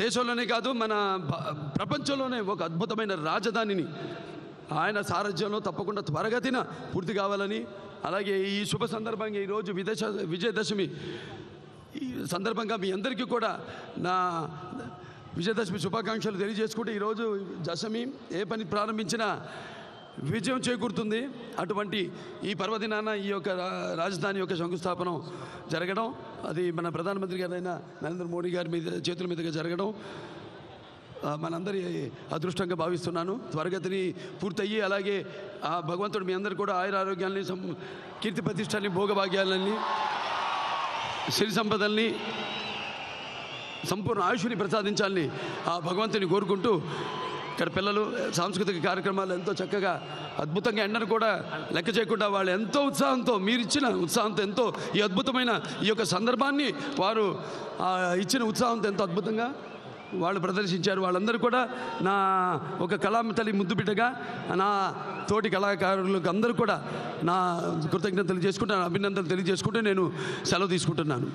దేశంలోనే కాదు మన ప్రపంచంలోనే ఒక అద్భుతమైన రాజధానిని ఆయన సారథ్యంలో తప్పకుండా త్వరగతిన పూర్తి కావాలని, అలాగే ఈ శుభ సందర్భంగా ఈరోజు విజయదశమి ఈ సందర్భంగా మీ అందరికీ కూడా నా విజయదశమి శుభాకాంక్షలు తెలియజేసుకుంటే, ఈరోజు దశమి ఏ పని ప్రారంభించినా విజయం చేకూరుతుంది. అటువంటి ఈ పర్వదినాన ఈ యొక్క రాజధాని యొక్క శంకుస్థాపనం జరగడం, అది మన ప్రధానమంత్రి గారైన నరేంద్ర మోడీ గారి చేతుల మీదుగా జరగడం మనందరి అదృష్టంగా భావిస్తున్నాను. త్వరగతిని పూర్తయ్యి అలాగే ఆ భగవంతుడు మీ అందరు కూడా ఆయుర ఆరోగ్యాన్ని, కీర్తి ప్రతిష్టల్ని, భోగభాగ్యాలని, సిరి సంపదల్ని, సంపూర్ణ ఆయుష్ని ప్రసాదించాలని ఆ భగవంతుని కోరుకుంటూ, ఇక్కడ పిల్లలు సాంస్కృతిక కార్యక్రమాలు ఎంతో చక్కగా అద్భుతంగా ఎండను కూడా లెక్క చేయకుండా వాళ్ళు ఎంతో ఉత్సాహంతో, మీరిచ్చిన ఉత్సాహంతో, ఎంతో ఈ అద్భుతమైన ఈ యొక్క సందర్భాన్ని వారు ఇచ్చిన ఉత్సాహంతో ఎంతో అద్భుతంగా వాళ్ళు ప్రదర్శించారు. వాళ్ళందరూ కూడా నా ఒక కళాతల్లి ముద్దు బిడ్డగా, నా తోటి కళాకారులకు అందరూ కూడా నా కృతజ్ఞతలు తెలియజేసుకుంటాను, అభినందనలు తెలియజేసుకుంటూ నేను సెలవు తీసుకుంటున్నాను.